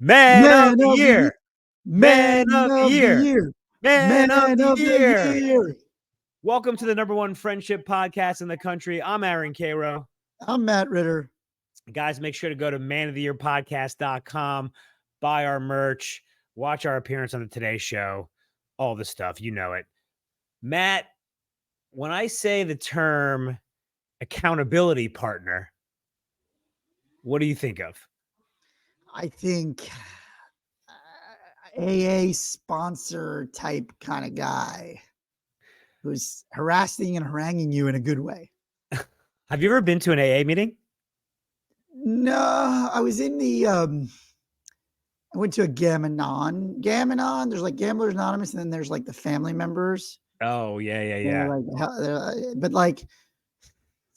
Man of the year. Man Man of the of the year. year. Man of the year. year. Welcome to the #1 friendship podcast in the country. I'm Aaron Karo. I'm Matt Ritter. Guys, make sure to go to manoftheyearpodcast.com, buy our merch, watch our appearance on the Today Show, all the stuff. You know it. Matt, when I say the term accountability partner, what do you think of? I think AA sponsor type kind of guy who's harassing and haranguing you in a good way. Have you ever been to an AA meeting? No, I was in the I went to a Gam-Anon. There's like Gamblers Anonymous, and then there's like the family members. Oh, yeah. But like,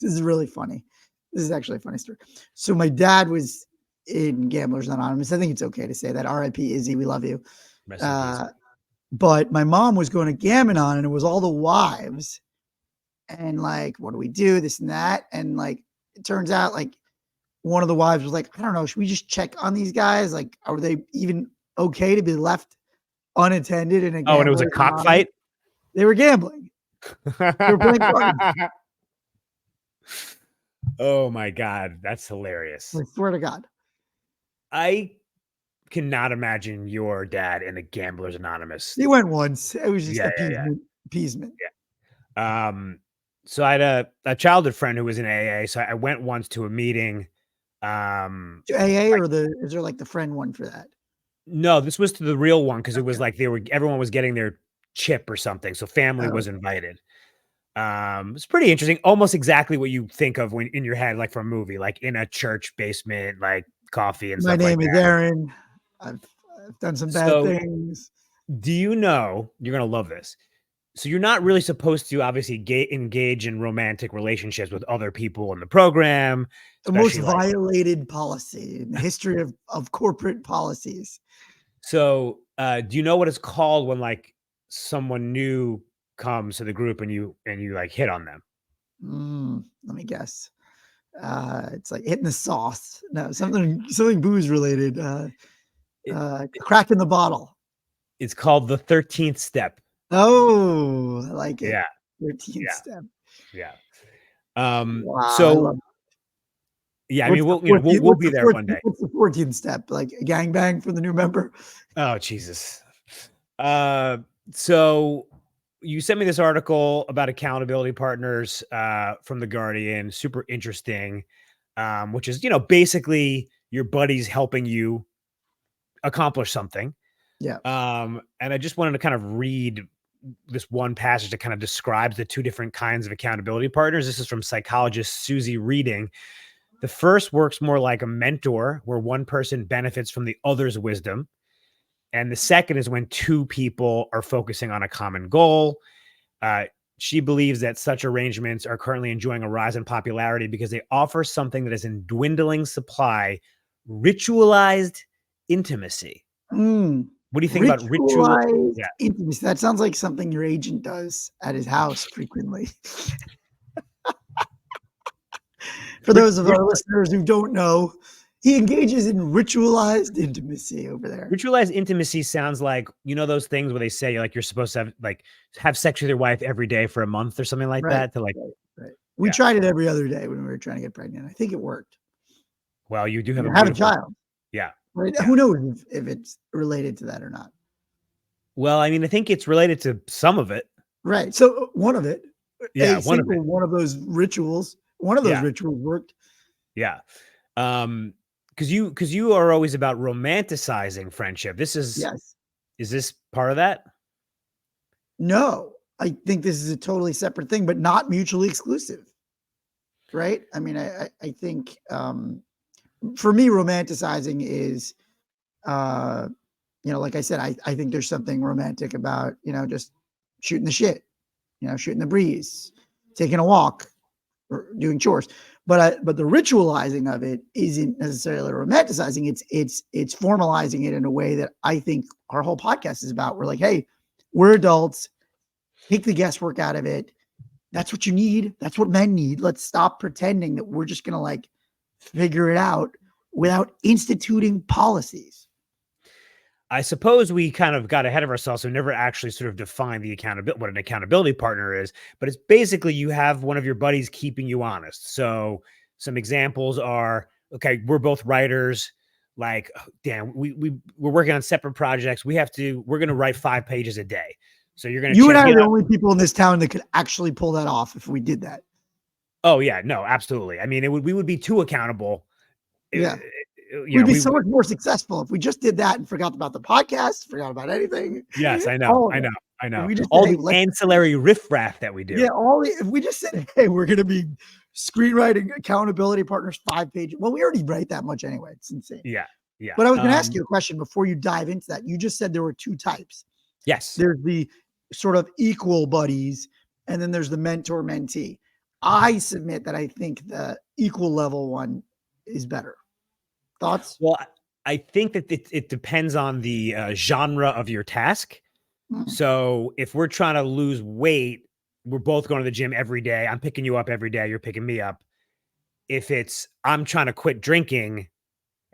this is really funny. This is actually a funny story. So my dad was in Gamblers Anonymous. I think it's okay to say that. R.I.P. Izzy, we love you. Rest in peace. But my mom was going to Gam-Anon, and it was all the wives. And like, what do we do? This and that. And like, it turns out like one of the wives was like, I don't know, should we just check on these guys? Like, are they even okay to be left unattended in a and it was a cockfight? They were gambling. They were playing cards. Oh my God, that's hilarious. I swear to God. I cannot imagine your dad in a Gamblers Anonymous. He went once. It was just appeasement. So I had a childhood friend who was in AA. So I went once to a meeting. To AA or is there like the friend one for that? No, this was to the real one because it was like everyone was getting their chip or something. So family was invited. It's pretty interesting. Almost exactly what you think of when in your head, like from a movie, like in a church basement, like coffee and stuff like that. My name is Aaron. I've done some bad things. Do you know, you're going to love this. So you're not really supposed to obviously engage in romantic relationships with other people in the program. The most violated policy in the history of corporate policies. So do you know what it's called when like someone new comes to the group and you like hit on them? Let me guess. It's like hitting the sauce. No, something booze related. Cracking the bottle. It's called the 13th step. Oh, I like it. Yeah. 13th step. Yeah. Wow, so yeah, I mean, we'll be there one day. What's the 14th step? Like a gangbang for the new member? Oh, Jesus. So you sent me this article about accountability partners from The Guardian. Super interesting. Which is, basically your buddies helping you accomplish something. Yeah. And I just wanted to kind of read this one passage that kind of describes the two different kinds of accountability partners. This is from psychologist Suzy Reading. The first works more like a mentor where one person benefits from the other's wisdom. And the second is when two people are focusing on a common goal. She believes that such arrangements are currently enjoying a rise in popularity because they offer something that is in dwindling supply, ritualized intimacy. What do you think about ritualized intimacy? That sounds like something your agent does at his house frequently. For those of our listeners who don't know, he engages in ritualized intimacy over there. Ritualized intimacy sounds like, those things where they say like you're supposed to have sex with your wife every day for a month or something like that. To like, right. We tried it every other day when we were trying to get pregnant. I think it worked. Well, you do have a child. Yeah. Right. Yeah. Who knows if it's related to that or not? Well, I mean, I think it's related to some of it. Right. So one of it. Yeah. One of those rituals. One of those rituals worked. Yeah. Because you are always about romanticizing friendship. Is this part of that? No, I think this is a totally separate thing, but not mutually exclusive. Right. I mean, I think for me, romanticizing is, like I said, I think there's something romantic about, just shooting the shit, shooting the breeze, taking a walk, or doing chores. But the ritualizing of it isn't necessarily romanticizing. It's formalizing it in a way that I think our whole podcast is about. We're like, hey, we're adults. Take the guesswork out of it. That's what you need. That's what men need. Let's stop pretending that we're just going to like figure it out without instituting policies. I suppose we kind of got ahead of ourselves. So we never actually sort of defined the accountability, what an accountability partner is, but it's basically you have one of your buddies keeping you honest. So some examples are, okay, we're both writers. Like, oh, damn, we're working on separate projects. We're going to write 5 pages a day. So you're going to You and check I are in. the only people in this town that could actually pull that off if we did that. Oh yeah, no, absolutely. I mean, we would be too accountable. Yeah. You We'd know, be we so much more successful if we just did that and forgot about the podcast, forgot about anything. Yes, I know, All of I it. know, I If know. we just said, All hey, the ancillary riffraff that we do. yeah, if we just said, hey, we're gonna be screenwriting accountability partners 5 pages. Well, we already write that much anyway. It's insane. Yeah, yeah. But I was gonna ask you a question before you dive into that. You just said there were 2 types. Yes. There's the sort of equal buddies, and then there's the mentor mentee. I submit that I think the equal level one is better. Thoughts? Well, I think that it depends on the genre of your task. Mm. So if we're trying to lose weight, we're both going to the gym every day. I'm picking you up every day. You're picking me up. If it's I'm trying to quit drinking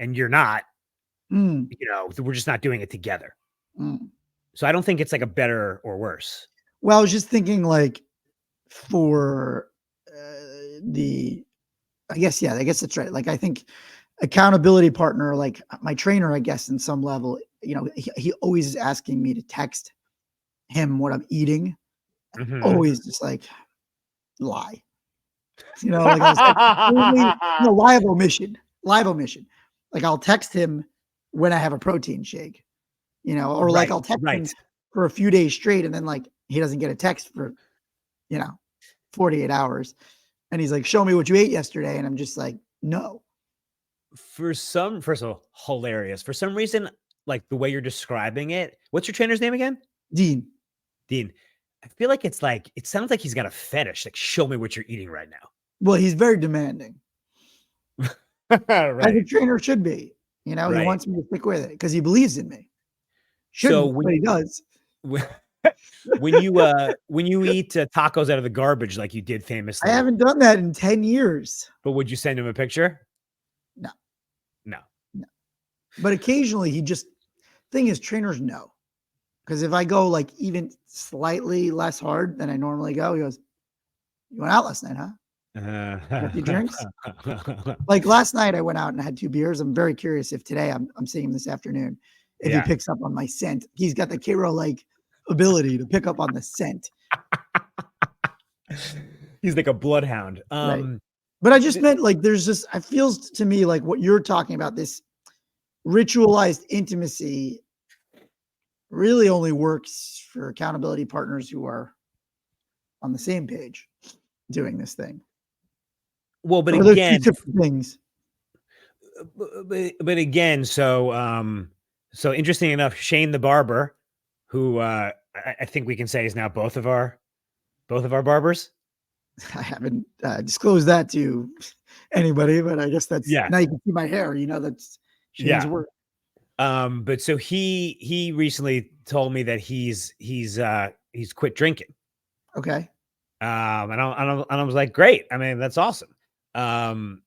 and you're not, Mm. we're just not doing it together. Mm. So I don't think it's like a better or worse. Well, I was just thinking like for I guess that's right. Like I think accountability partner, like my trainer, I guess in some level, he always is asking me to text him what I'm eating. Mhm. Always just like lie. Like I was like, live omission. Like I'll text him when I have a protein shake, or like I'll text him for a few days straight, and then like he doesn't get a text for 48 hours, and he's like, show me what you ate yesterday, and I'm just like, no. First of all, hilarious. For some reason, like the way you're describing it, what's your trainer's name again? Dean. I feel like it sounds like he's got a fetish. Like, show me what you're eating right now. Well, he's very demanding. Right. As a trainer should be. He wants me to stick with it because he believes in me. Shouldn't, but he does. When you eat tacos out of the garbage like you did famously, I haven't done that in 10 years. But would you send him a picture? No. But occasionally thing is, trainers know. Because if I go like even slightly less hard than I normally go, he goes, you went out last night, huh? A few drinks? Like last night I went out and had 2 beers. I'm very curious if today I'm seeing him this afternoon. If he picks up on my scent. He's got the Karo like ability to pick up on the scent. He's like a bloodhound. Right. But I just meant like it feels to me like what you're talking about, this ritualized intimacy really only works for accountability partners who are on the same page doing this thing. Well, but again, 2 different things. But again, so interesting enough, Shane the barber, who I think we can say is now both of our barbers. I haven't disclosed that to anybody, but I guess that's now you can see my hair. That's Shane's work. But so he recently told me that he's quit drinking. Okay. And I was like, great. I mean, that's awesome. And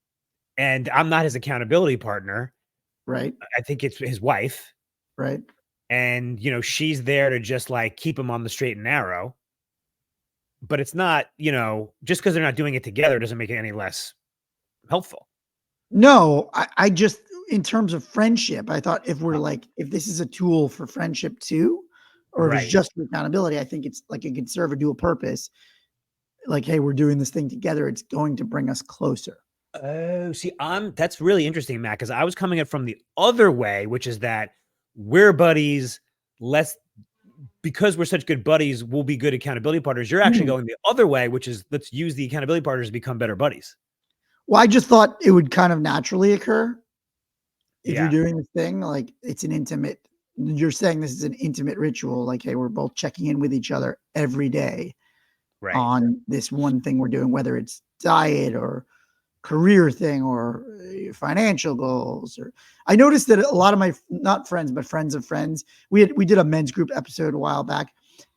I'm not his accountability partner. Right. I think it's his wife. Right. And, she's there to just like keep him on the straight and narrow. But it's not, just because they're not doing it together doesn't make it any less helpful. No, I just, in terms of friendship, I thought if this is a tool for friendship too, or if it's just for accountability, I think it's like it could serve a dual purpose. Like, hey, we're doing this thing together. It's going to bring us closer. Oh, see, that's really interesting, Matt, because I was coming at from the other way, which is that we're buddies, because we're such good buddies, we'll be good accountability partners. You're actually going the other way, which is let's use the accountability partners to become better buddies. Well, I just thought it would kind of naturally occur if you're doing this thing. Like it's an intimate, you're saying this is an intimate ritual. Like, hey, we're both checking in with each other every day on this one thing we're doing, whether it's diet or career thing or financial goals. Or I noticed that a lot of my, not friends, but friends of friends, we did a men's group episode a while back.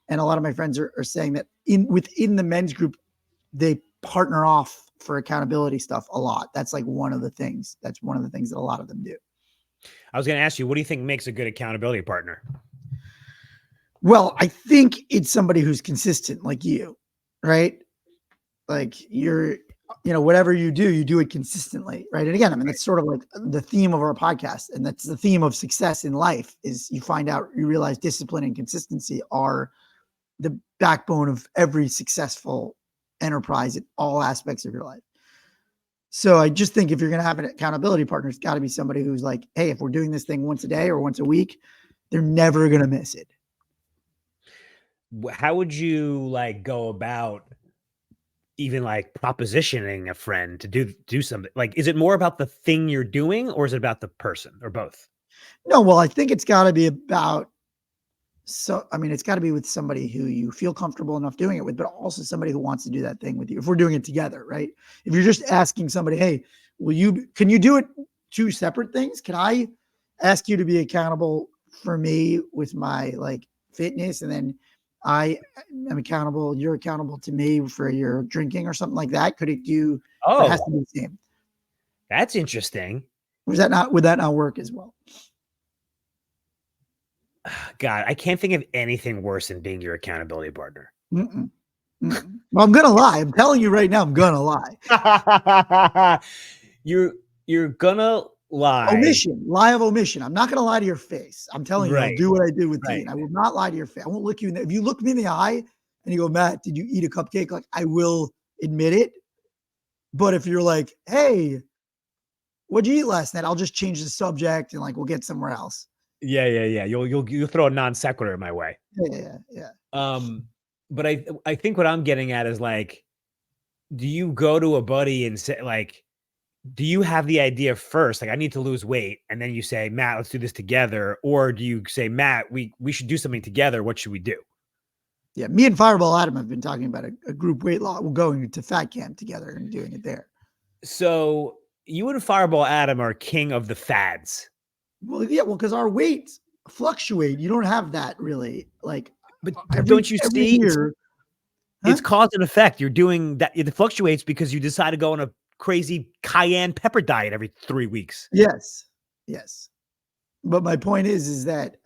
And a lot of my friends are saying that within the men's group, they partner off for accountability stuff a lot. That's like one of the things. That's one of the things that a lot of them do. I was going to ask you, what do you think makes a good accountability partner? Well, I think it's somebody who's consistent like you, right? Like whatever you do it consistently, right? And again, I mean, that's sort of like the theme of our podcast, and that's the theme of success in life is you realize discipline and consistency are the backbone of every successful enterprise in all aspects of your life. So I just think if you're going to have an accountability partner, it's got to be somebody who's like, hey, if we're doing this thing once a day or once a week, they're never going to miss it. How would you like go about even like propositioning a friend to do something? Like, is it more about the thing you're doing, or is it about the person, or both? No, well, I think it's got to be about, it's got to be with somebody who you feel comfortable enough doing it with, but also somebody who wants to do that thing with you. If we're doing it together, right? If you're just asking somebody, hey, can you do it two separate things? Can I ask you to be accountable for me with my like fitness, and then I am accountable, you're accountable to me for your drinking or something like that? Could it do? Oh, it has to be the same. That's interesting. Would that not work as well? God, I can't think of anything worse than being your accountability partner. Mm-mm. Mm-mm. Well, I'm gonna lie. I'm telling you right now, I'm gonna lie. You're gonna lie. Lie of omission. I'm not gonna lie to your face. I'm telling you, I'll do what I do with Dean. I will not lie to your face. I won't look you in the, if you look me in the eye and you go, Matt, did you eat a cupcake? Like, I will admit it. But if you're like, hey, what'd you eat last night? I'll just change the subject and like we'll get somewhere else. Yeah. You'll throw a non sequitur my way. Yeah. But I think what I'm getting at is like, do you go to a buddy and say like, do you have the idea first? Like, I need to lose weight, and then you say, Matt, let's do this together, or do you say, Matt, we should do something together? What should we do? Yeah, me and Fireball Adam have been talking about a group weight loss. We're going to fat camp together and doing it there. So you and Fireball Adam are king of the fads. Well, yeah, because our weights fluctuate. You don't have that really. Like, but don't you see? Year, it's cause and effect. You're doing that. It fluctuates because you decide to go on a crazy cayenne pepper diet every 3 weeks. Yes. But my point is that,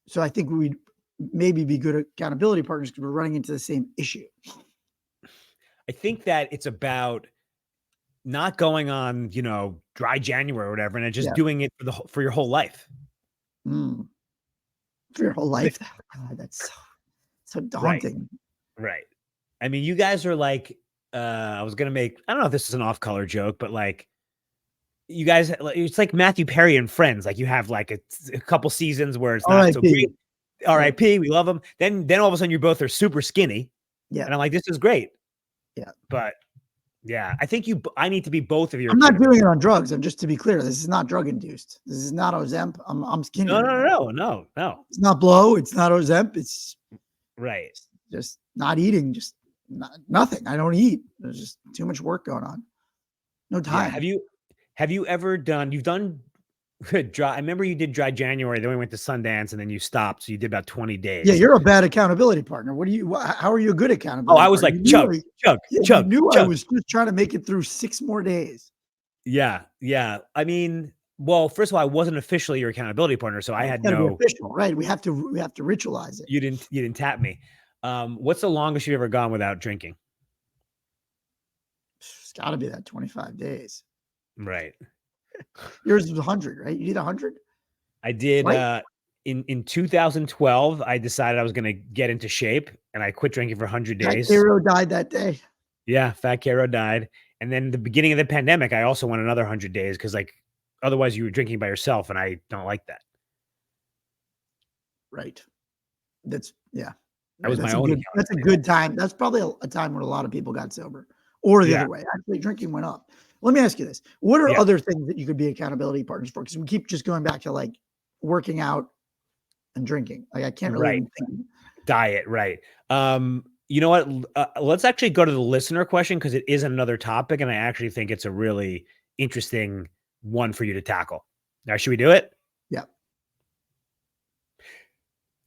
so I think we'd maybe be good accountability partners because we're running into the same issue. I think that it's about not going on, dry January or whatever, and just doing it for your whole life. For your whole life? God, that's so daunting. Right. I mean, you guys are like, I was going to make, I don't know if this is an off-color joke, but like, you guys, it's like Matthew Perry and Friends. Like, you have like a couple seasons where it's not so great. R.I.P. We love them. Then all of a sudden you both are super skinny. Yeah. And I'm like, this is great. Yeah. But yeah, I think I need to be both of your. I'm not doing it on drugs. I'm just to be clear. This is not drug induced. This is not Ozemp. I'm skinny. No. It's not blow. It's not Ozemp. It's right. Just not eating. Just nothing. I don't eat. There's just too much work going on. No time. Yeah. Have you ever done? You've done dry. I remember you did dry January. Then we went to Sundance, and then you stopped. So you did about 20 days. Yeah, you're a bad accountability partner. How are you a good accountability? Oh, I was partner? Like chug. I knew I was just trying to make it through 6 more days. Yeah. I mean, well, first of all, I wasn't officially your accountability partner, so I had no official. Right? We have to ritualize it. You didn't tap me. What's the longest you've ever gone without drinking? It's got to be that 25 days. Right. Yours was 100, right? You did 100? I did. Right? In 2012, I decided I was going to get into shape, and I quit drinking for 100 days. Fat Karo died that day. Yeah, Fat Karo died. And then the beginning of the pandemic, I also went another 100 days because, like, otherwise you were drinking by yourself, and I don't like that. Right. That was my own. That's a good time. That's probably a time when a lot of people got sober, or the other way. Actually, drinking went up. Let me ask you this: what are other things that you could be accountability partners for? Because we keep just going back to like working out and drinking. Like, I can't really think. Diet, right? You know what? Let's actually go to the listener question because it is another topic, and I actually think it's a really interesting one for you to tackle. Now, should we do it? Yeah.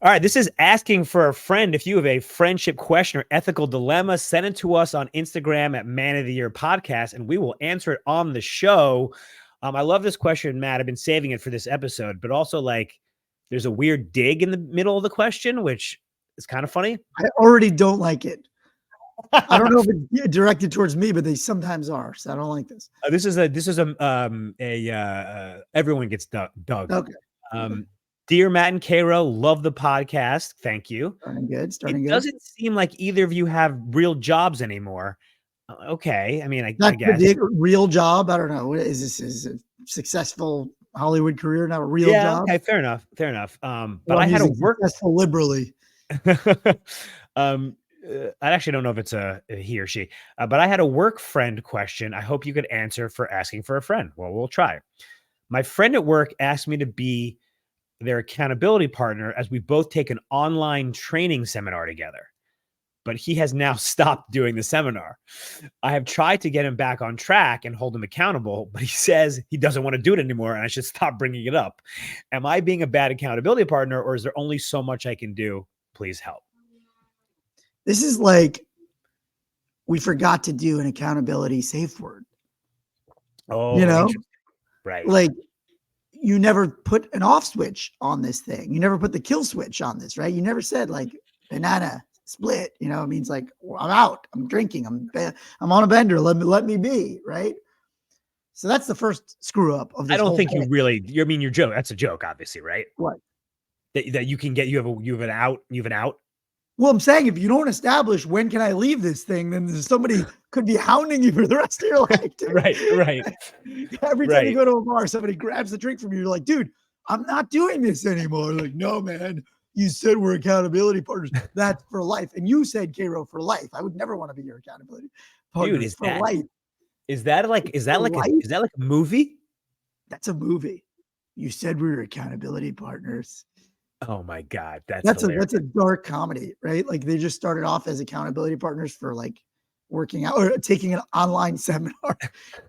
All right, this is asking for a friend. If you have a friendship question or ethical dilemma, send it to us on Instagram at Man of the Year Podcast, and we will answer it on the show. I love this question, Matt. I've been saving it for this episode, but also like there's a weird dig in the middle of the question, which is kind of funny. I already don't like it. I don't know if it's directed towards me, but they sometimes are. So I don't like this. This is everyone gets dug. Okay. Dear Matt and Karo, love the podcast. Thank you. Starting good. Starting It good. doesn't seem like either of you have real jobs anymore. Okay. I mean, I That's guess. the real job. I don't know. What is this? Is a successful Hollywood career, not a real job? Okay, fair enough. Fair enough. But Well, I had to using work successful liberally. I actually don't know if it's a he or she, but I had a work friend question. I hope you could answer for asking for a friend. Well, we'll try. My friend at work asked me to be their accountability partner as we both take an online training seminar together, but he has now stopped doing the seminar. I have tried to get him back on track and hold him accountable, but he says he doesn't want to do it anymore and I should stop bringing it up. Am I being a bad accountability partner, or is there only so much I can do? Please help. This is like we forgot to do an accountability safe word. Oh, you know, right. Like you never put an off switch on this thing. You never put the kill switch on this, right? You never said like banana split, it means like, well, I'm out, I'm drinking, I'm on a bender. Let me be, right? So that's the first screw up of this. I don't think thing. you really, you're joke. That's a joke, obviously, right? What? That you can get, you have an out. Well, I'm saying if you don't establish when can I leave this thing, then somebody could be hounding you for the rest of your life. Dude. Right. Every time you go to a bar, somebody grabs the drink from you. You're like, dude, I'm not doing this anymore. Like, no, man, you said we're accountability partners. That's for life. And you said, Karo, for life. I would never want to be your accountability partner. Dude, for life. Is that like a movie? That's a movie. You said we were accountability partners. Oh my God. That's a dark comedy, right? Like they just started off as accountability partners for like working out or taking an online seminar.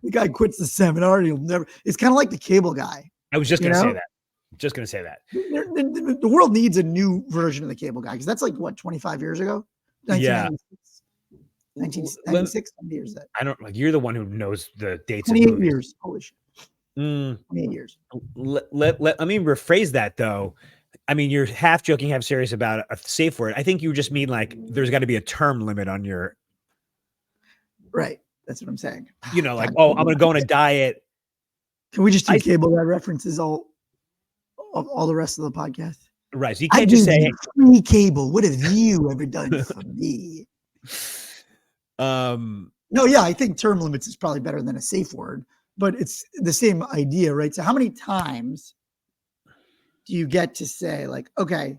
The guy quits the seminar and he'll never, it's kind of like the cable guy. I was just going to say that. The world needs a new version of the cable guy because that's like what, 25 years ago? 1996. 1996. How many years is that? I don't like, you're the one who knows the dates. 28 years. Holy shit. 28 years. Let me rephrase that though. I mean, you're half joking, half serious about a safe word. I think you just mean like there's got to be a term limit on your. Right. That's what I'm saying. Like, I'm going to go on a diet. Can we just do cable guy references all the rest of the podcast? Right. So you can't just say free cable. What have you ever done for me? No, yeah, I think term limits is probably better than a safe word, but it's the same idea, right? So how many times do you get to say like, okay,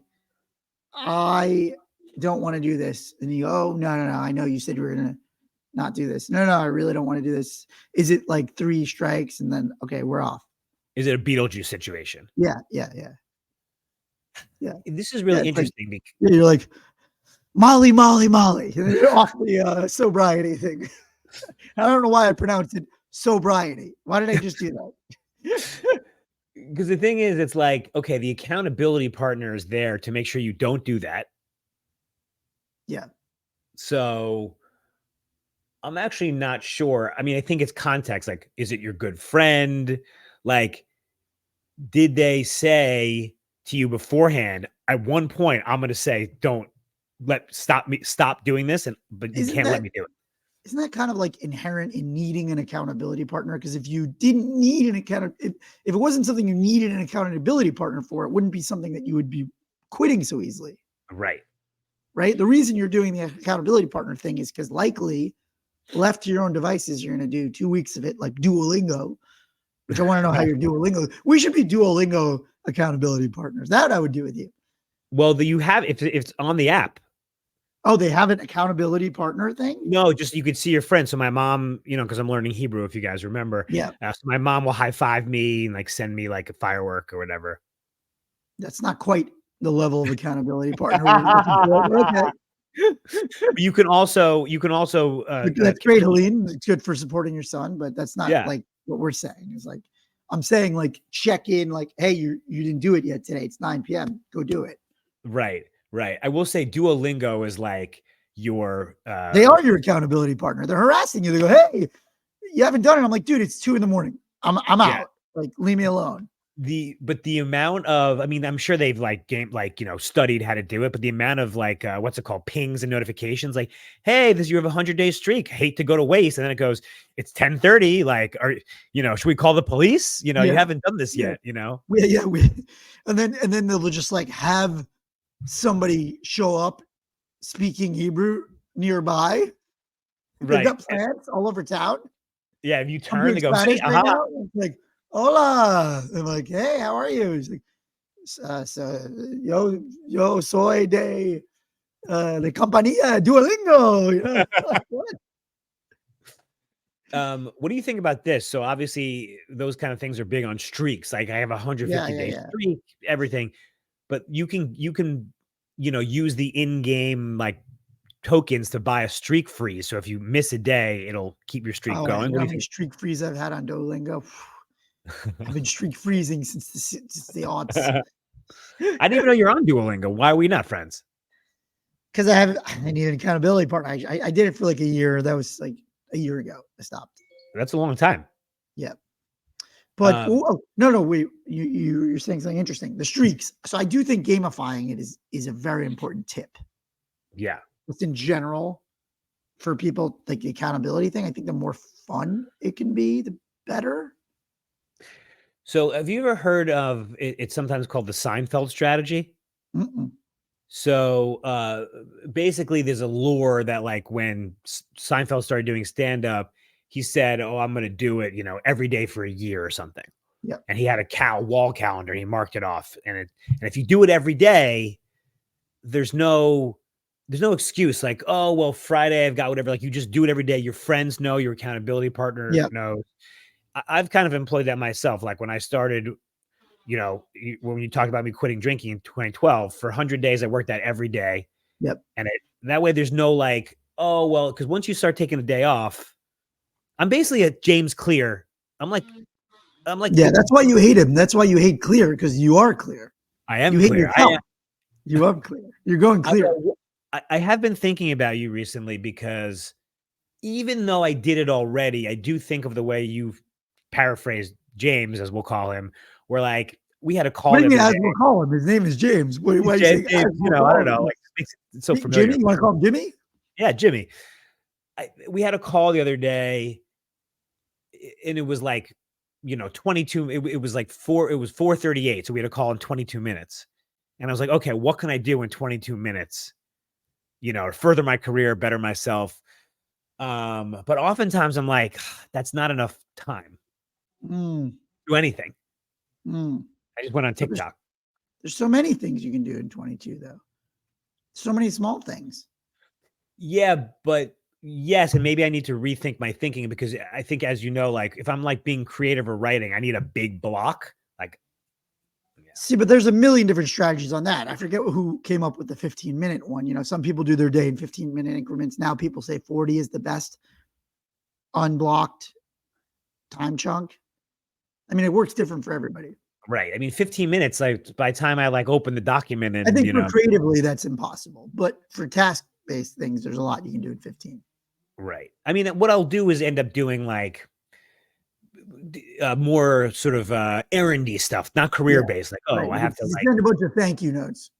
I don't want to do this. And you go, oh, no. I know you said you were going to not do this. No, I really don't want to do this. Is it like 3 strikes and then, okay, we're off? Is it a Beetlejuice situation? Yeah. This is really interesting. Like, you're like, Molly. And you're off the sobriety thing. I don't know why I pronounced it sobriety. Why did I just do that? Because the thing is, it's like, okay, the accountability partner is there to make sure you don't do that. Yeah. So I'm actually not sure. I mean, I think it's context. Like, is it your good friend? Like, did they say to you beforehand, at one point, I'm going to say, stop doing this. But you can't let me do it. Isn't that kind of like inherent in needing an accountability partner? Because if you didn't need if it wasn't something you needed an accountability partner for, it wouldn't be something that you would be quitting so easily. Right. The reason you're doing the accountability partner thing is because likely left to your own devices, you're going to do 2 weeks of it like Duolingo, which I want to know how you're Duolingo. We should be Duolingo accountability partners. That I would do with you. Well, you have, if it's on the app. Oh, they have an accountability partner thing? No, just you could see your friends. So my mom, because I'm learning Hebrew, if you guys remember. Yeah. So my mom will high five me and like send me like a firework or whatever. That's not quite the level of accountability partner. You can also. That's great, Helene. It's good for supporting your son, but that's not like what we're saying. It's like I'm saying, like check in, like, hey, you didn't do it yet today. It's 9 p.m. Go do it. Right. I will say Duolingo is like your. They are your accountability partner. They're harassing you. They go, hey, you haven't done it. I'm like, dude, it's 2 a.m. I'm out. Like, leave me alone. But the amount of, I mean, I'm sure they've studied how to do it, but the amount of what's it called? Pings and notifications like, hey, you have a 100-day streak. Hate to go to waste. And then it goes, it's 10:30. Like, should we call the police? You Yeah. haven't done this Yeah. yet, And then they'll just like have somebody show up speaking Hebrew nearby. They've Right. got plants all over town. Yeah. If you I'm turn, doing they go, Spanish hey, right now. It's like, hola. I'm like, hey, how are you? He's like, yo soy de compañía Duolingo. Like, what? What do you think about this? So obviously those kind of things are big on streaks. Like I have a 150-day streak, everything, but you can use the in-game like tokens to buy a streak freeze. So if you miss a day, it'll keep your streak going. You know how many streak freeze I've had on Duolingo? I've been streak freezing since the aughts. I didn't even know you're on Duolingo. Why are we not friends? Because I need an accountability partner. I did it for like a year. That was like a year ago. I stopped. That's a long time. Yeah. But no, wait. You're saying something interesting. The streaks. So I do think gamifying it is a very important tip. Yeah. Just in general, for people, like the accountability thing, I think the more fun it can be, the better. So have you ever heard of it? It's sometimes called the Seinfeld strategy. Mm-mm. So basically there's a lore that like when Seinfeld started doing stand-up, he said, oh, I'm going to do it, every day for a year or something. Yeah. And he had a wall calendar and he marked it off. And if you do it every day, there's no excuse like, oh, well, Friday I've got whatever. Like you just do it every day. Your friends know, your accountability partner knows. I've kind of employed that myself. Like when I started, when you talked about me quitting drinking in 2012, for 100 days, I worked that every day. Yep. And that way there's no like, oh, well, because once you start taking a day off, I'm basically a James Clear. I'm like, yeah, that's why you hate him. That's why you hate Clear, because you are clear. I am you hate clear. You are clear. You're going clear. I have been thinking about you recently because even though I did it already, I do think of the way you've paraphrased James, as we'll call him, where like we had a call. What do you mean, as we'll call him? His name is James. Why are you saying, James, I don't know. Like, it's so familiar. Jimmy? You want to call him Jimmy? Yeah, Jimmy. We had a call the other day, and it was like, 22. It was like 4:38. So we had a call in 22 minutes. And I was like, okay, what can I do in 22 minutes? To further my career, better myself. But oftentimes I'm like, that's not enough time to do anything. I just went on TikTok. There's so many things you can do in 22, though. So many small things. Yeah, but yes, and maybe I need to rethink my thinking because I think, as you know, like if I'm like being creative or writing, I need a big block. Like, see, but there's a million different strategies on that. I forget who came up with the 15-minute one. Some people do their day in 15-minute increments. Now people say 40 is the best unblocked time chunk. I mean, it works different for everybody. Right. I mean, 15 minutes, like by the time I like open the document and I think for creatively that's impossible. But for task-based things, there's a lot you can do in 15. Right. I mean, what I'll do is end up doing like more sort of errandy stuff, not career-based. Like, right. I have to send a bunch of thank you notes.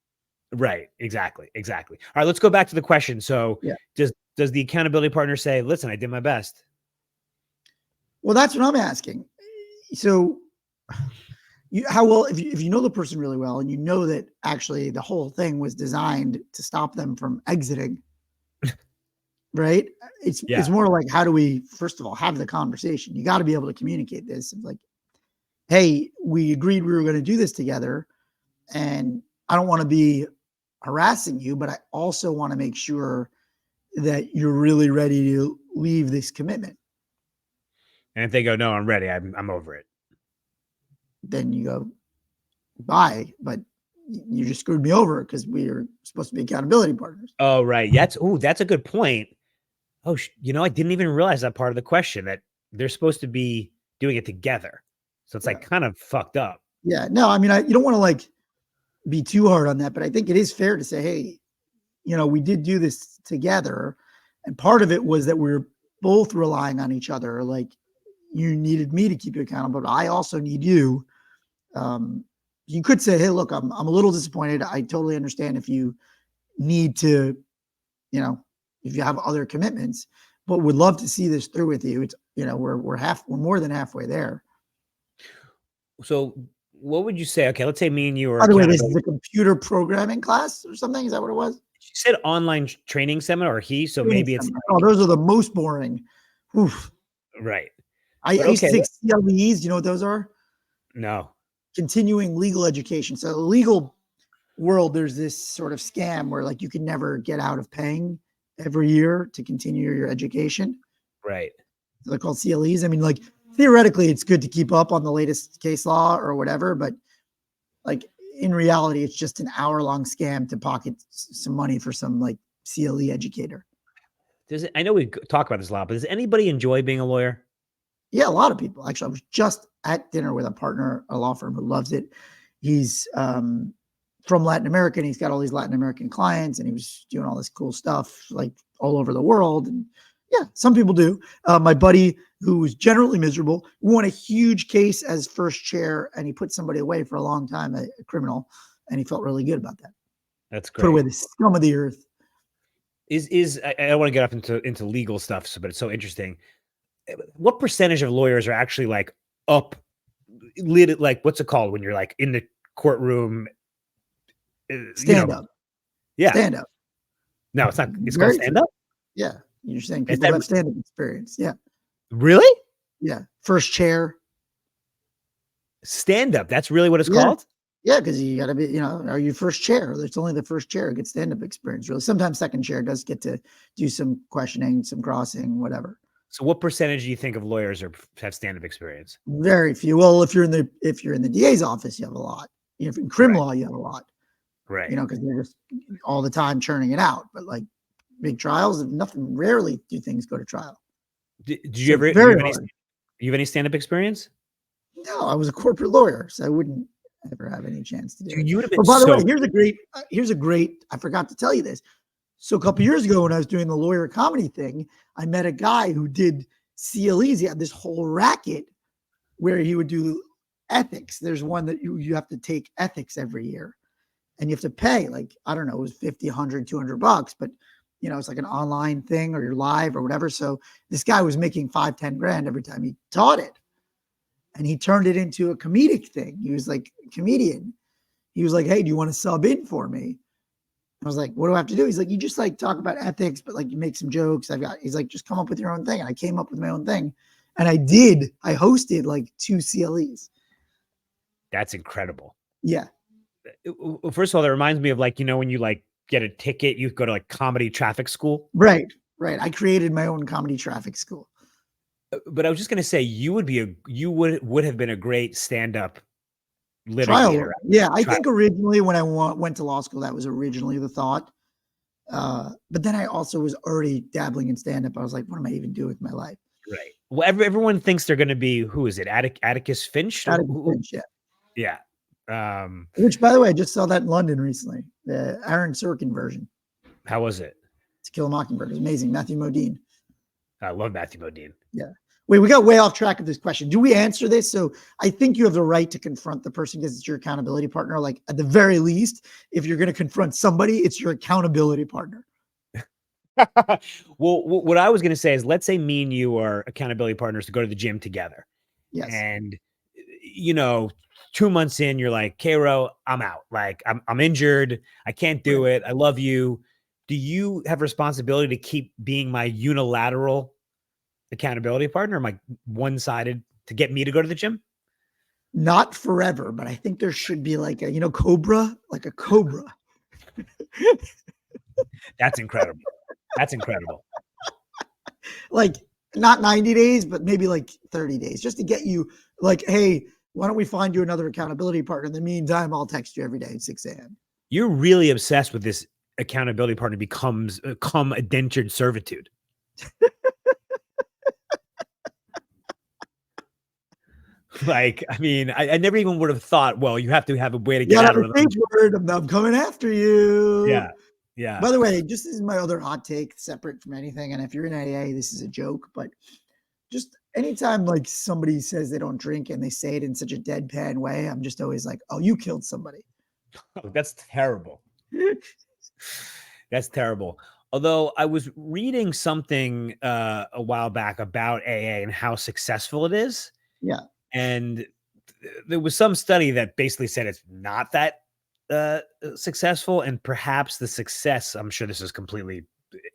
Right. Exactly. All right. Let's go back to the question. So does the accountability partner say, listen, I did my best? Well, that's what I'm asking. So how well, if you know the person really well and you know that actually the whole thing was designed to stop them from exiting, right? It's more like, how do we, first of all, have the conversation? You got to be able to communicate this. It's like, hey, we agreed we were going to do this together, and I don't want to be harassing you, but I also want to make sure that you're really ready to leave this commitment. And if they go, no, I'm ready, I'm over it, then you go, bye. But you just screwed me over because we are supposed to be accountability partners. Oh, right. That's a good point. Oh, I didn't even realize that part of the question, that they're supposed to be doing it together. So it's like kind of fucked up. Yeah. No, I mean, you don't want to like be too hard on that, but I think it is fair to say, hey, we did do this together. And part of it was that we were both relying on each other. Like, you needed me to keep you accountable, but I also need you. You could say, hey, look, I'm a little disappointed. I totally understand if you need to, if you have other commitments, but would love to see this through with you. It's, we're more than halfway there. So what would you say? Okay, let's say me and you are By the way, this is accountability. a computer programming class or something. Is that what it was? You said online training seminar, or so Training maybe it's seminar. Oh, those are the most boring. Oof. right. I But used okay, to take CLEs. Do you know what those are? no. Continuing legal education. So the legal world, there's this sort of scam where like you can never get out of paying every year to continue your education. Right. So they're called CLEs. I mean, like theoretically, it's good to keep up on the latest case law or whatever, but like in reality, it's just an hour-long scam to pocket some money for some like CLE educator. I know we talk about this a lot, but does anybody enjoy being a lawyer? Yeah, a lot of people. Actually, I was just at dinner with a partner, a law firm who loves it. He's from Latin America, and he's got all these Latin American clients, and he was doing all this cool stuff like all over the world. And yeah, some people do. My buddy, who was generally miserable, won a huge case as first chair, and he put somebody away for a long time, a criminal, and he felt really good about that. That's great. Put away the scum of the earth. I don't want to get up into legal stuff, but it's so interesting. What percentage of lawyers are actually like like what's it called when you're like in the courtroom? Stand up. Yeah. Stand up. No, it's not. It's called stand up. Yeah. You're saying people who have stand up experience. Yeah. Really? Yeah. First chair. Stand up. That's really what it's called? Yeah, because you got to be, are you first chair? It's only the first chair who gets stand-up experience, really. Sometimes second chair does get to do some questioning, some crossing, whatever. So what percentage do you think of lawyers have stand-up experience? Very few. Well, if you're in the DA's office, you have a lot. If in crim law, you have a lot. Right. Because they're just all the time churning it out. But like big trials, nothing, rarely do things go to trial. Did you ever, you have any stand-up experience? No, I was a corporate lawyer, so I wouldn't ever have any chance to do it. You would have been by the way, here's a great, I forgot to tell you this. So a couple years ago when I was doing the lawyer comedy thing, I met a guy who did CLEs. He had this whole racket where he would do ethics. There's one that you have to take ethics every year and you have to pay like, I don't know, it was 50, 100, 200 bucks, but it's like an online thing or you're live or whatever. So this guy was making 5, 10 grand every time he taught it. And he turned it into a comedic thing. He was like a comedian. He was like, hey, do you want to sub in for me? I was like, what do I have to do? He's like, you just like talk about ethics, but like you make some jokes. He's like, just come up with your own thing. And I came up with my own thing. And I hosted like 2 CLEs. That's incredible. Yeah. First of all, that reminds me of like, when you like get a ticket, you go to like comedy traffic school. Right. I created my own comedy traffic school. But I was just going to say, you would have been a great stand-up litigator. Yeah, I think originally when I went to law school, that was originally the thought. But then I also was already dabbling in stand-up. I was like, what am I even doing with my life? Right. Well, everyone thinks they're going to be, who is it? Atticus Finch? Finch, yeah. Which, by the way, I just saw that in London recently. The Aaron Sorkin version. How was it? To Kill a Mockingbird. It was amazing. Matthew Modine. I love Matthew Modine. Yeah. Wait, we got way off track of this question. Do we answer this? So I think you have the right to confront the person because it's your accountability partner. Like at the very least, if you're going to confront somebody, it's your accountability partner. Well, what I was going to say is, let's say me and you are accountability partners to go to the gym together. Yes. And, 2 months in, you're like, Karo, I'm out. Like I'm injured. I can't do it. I love you. Do you have responsibility to keep being my unilateral accountability partner? Am I one-sided to get me to go to the gym? Not forever, but I think there should be like a, cobra, like a cobra. That's incredible. That's incredible. Like not 90 days, but maybe like 30 days just to get you like, hey, why don't we find you another accountability partner? In the meantime, I'll text you every day at 6 a.m. You're really obsessed with this accountability partner become indentured servitude. Like, I mean, I never even would have thought, well, you have to have a way to get out of it. I'm coming after you. Yeah. Yeah. By the way, just this is my other hot take, separate from anything. And if you're in AA, this is a joke, but just anytime like somebody says they don't drink and they say it in such a deadpan way, I'm just always like, oh, you killed somebody. Oh, that's terrible. That's terrible. Although I was reading something a while back about AA and how successful it is. Yeah. And there was some study that basically said it's not that successful. And perhaps the success, I'm sure this is completely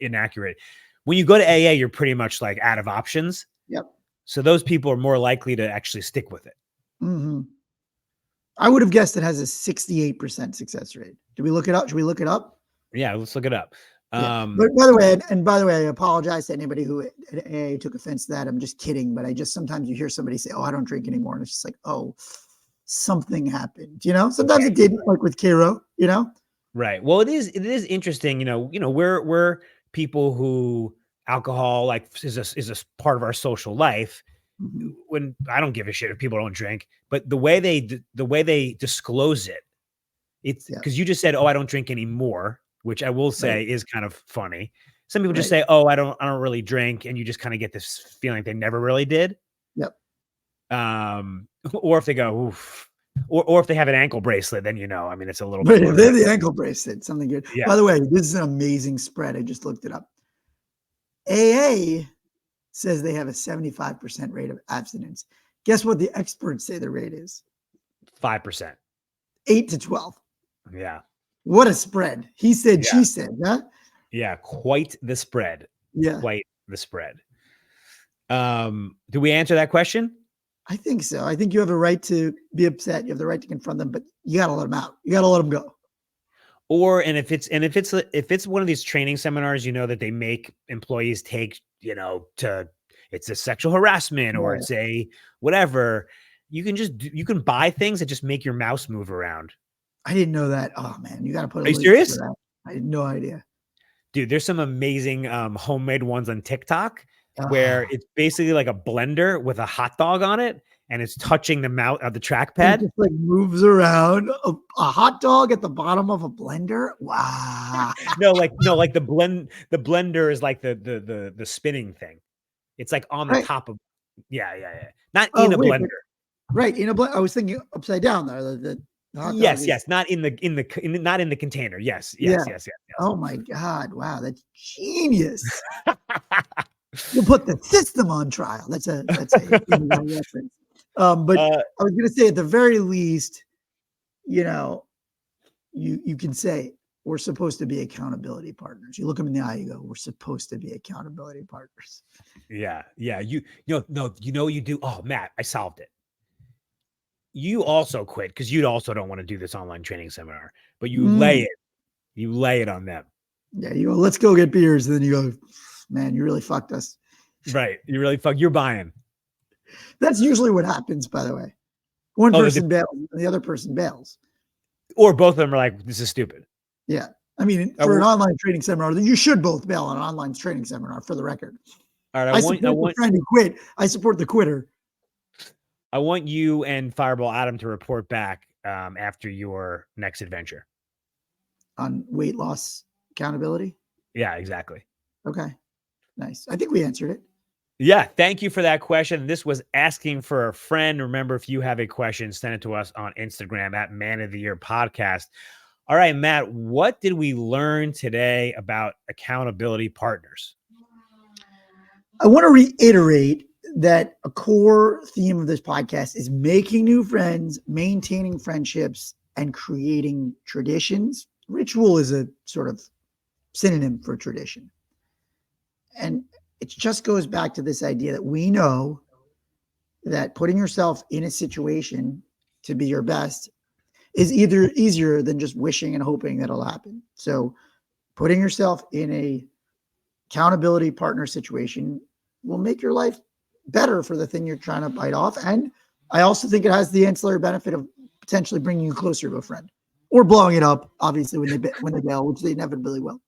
inaccurate. When you go to AA, you're pretty much like out of options. Yep. So those people are more likely to actually stick with it. Mm-hmm. I would have guessed it has a 68% success rate. Did we look it up? Should we look it up? Yeah, let's look it up. Yeah. But by the way, I apologize to anybody who at AA took offense to that. I'm just kidding. But sometimes you hear somebody say, oh, I don't drink anymore. And it's just like, oh, something happened, sometimes it didn't, like with Karo, Right. Well, it is interesting, we're people who alcohol like is a part of our social life. Mm-hmm. When I don't give a shit if people don't drink, but the way they disclose it, it's because you just said, oh, I don't drink anymore, which I will say is kind of funny. Some people just say, oh, I don't really drink. And you just kind of get this feeling they never really did. Yep. Or if they go, oof, or if they have an ankle bracelet, then, I mean, it's a little bit. They're the ankle bracelet, something good. Yeah. By the way, this is an amazing spread. I just looked it up. AA says they have a 75% rate of abstinence. Guess what the experts say the rate is? 5%. 8 to 12. Yeah. What a spread. He said, she said, huh? Yeah, quite the spread. Yeah. Quite the spread. Do we answer that question? I think so. I think you have a right to be upset. You have the right to confront them, but you got to let them out. You got to let them go. If it's one of these training seminars, that they make employees take, it's a sexual harassment or it's a whatever, you can buy things that just make your mouse move around. I didn't know that. Oh man, you got to put. Are you serious? I had no idea. Dude, there's some amazing homemade ones on TikTok where it's basically like a blender with a hot dog on it and it's touching the mouth of the trackpad. It just like moves around. A hot dog at the bottom of a blender. Wow. No, like the blender is like the spinning thing. It's like on the top of yeah. Not in a blender. Right. In a blender. I was thinking upside down there. The yes. Not in the container. Yes. Oh my God. Wow. That's genius. You'll put the system on trial. That's a reference. But I was going to say at the very least, you can say we're supposed to be accountability partners. You look them in the eye, you go, we're supposed to be accountability partners. Yeah. You do. Oh, Matt, I solved it. You also quit because you also don't want to do this online training seminar, but you lay it on them. Yeah. You go, let's go get beers. And then you go, man, you really fucked us. Right. You really you're buying. That's usually what happens, by the way. One person bails and the other person bails. Or both of them are like, this is stupid. Yeah. I mean, for an online training seminar, then you should both bail on an online training seminar, for the record. All right. I support the friend who quit. I support the quitter. I want you and Fireball Adam to report back after your next adventure. On weight loss accountability? Yeah, exactly. Okay. Nice. I think we answered it. Yeah. Thank you for that question. This was asking for a friend. Remember, if you have a question, send it to us on Instagram at Man of the Year Podcast. All right, Matt, what did we learn today about accountability partners? I want to reiterate that a core theme of this podcast is making new friends, maintaining friendships, and creating traditions. Ritual is a sort of synonym for tradition. And it just goes back to this idea that we know that putting yourself in a situation to be your best is either easier than just wishing and hoping that it'll happen. So putting yourself in a accountability partner situation will make your life better for the thing you're trying to bite off. And I also think it has the ancillary benefit of potentially bringing you closer to a friend or blowing it up, obviously, when they bail, which they inevitably will.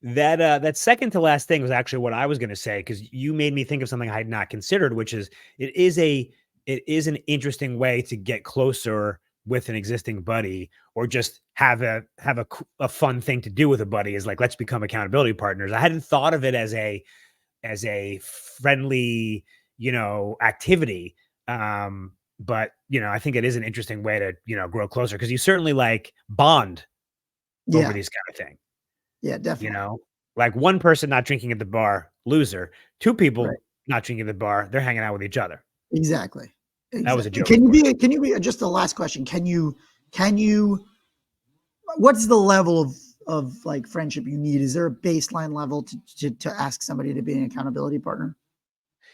That second to last thing was actually what I was going to say, because you made me think of something I had not considered, which is it is an interesting way to get closer with an existing buddy, or just have a fun thing to do with a buddy, is like, let's become accountability partners. I hadn't thought of it as a friendly, activity. But I think it is an interesting way to, grow closer, because you certainly like bond over Yeah. these kind of things, Yeah, you definitely. know, like one person not drinking at the bar, loser, two Right. people not drinking at the bar, they're hanging out with each other. Exactly. That was a Exactly. joke, of course. Can you be just the last question? Can you what's the level of like friendship you need? Is there a baseline level to ask somebody to be an accountability partner?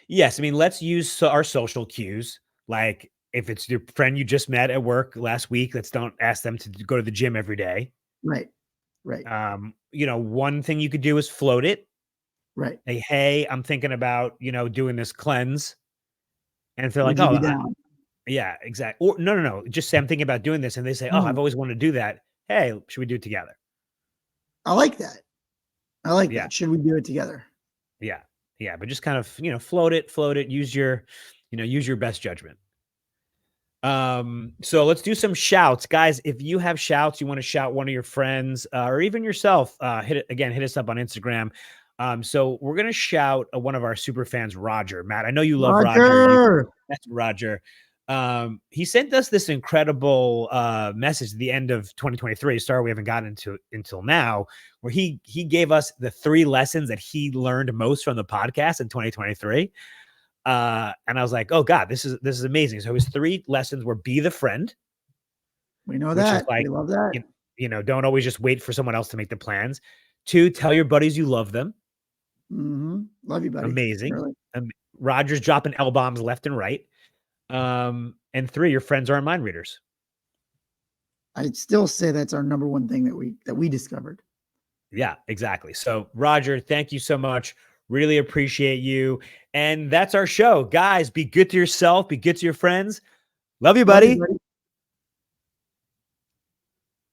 Yes, I mean, let's use our social cues. Like, if it's your friend you just met at work last week, let's don't ask them to go to the gym every day. Right. Right. One thing you could do is float it. Right. Say, "Hey, I'm thinking about, doing this cleanse." And if they're like, Would you "Oh, be down? yeah, exactly." Or no, no, no, just say, "I'm thinking about doing this." And they say, "Oh, I've Mm, always wanted to do that. Hey, should we do it together?" I like that. I like Yeah. that. Should we do it together? Yeah. Yeah. But just kind of, float it, use your best judgment. So let's do some shouts, guys. If you have shouts, you want to shout one of your friends, or even yourself, hit us up on Instagram. So we're gonna shout one of our super fans, Roger. Matt, I know you love Roger. Roger. That's Roger. He sent us this incredible message at the end of 2023, sorry we haven't gotten into it until now, where he gave us the 3 lessons that he learned most from the podcast in 2023. And I was like, "Oh God, this is amazing." So his 3 lessons were: be the friend, We know which is that. like, We love that. you, don't always just wait for someone else to make the plans. 2, tell your buddies you love them. Love you, buddy. Amazing. Really. Roger's dropping L bombs left and right. And 3, your friends aren't mind readers. I'd still say that's our number one thing that we discovered. Yeah, exactly. So Roger, thank you so much. Really appreciate you. And that's our show. Guys, be good to yourself, be good to your friends. Love you, Love you, buddy. buddy.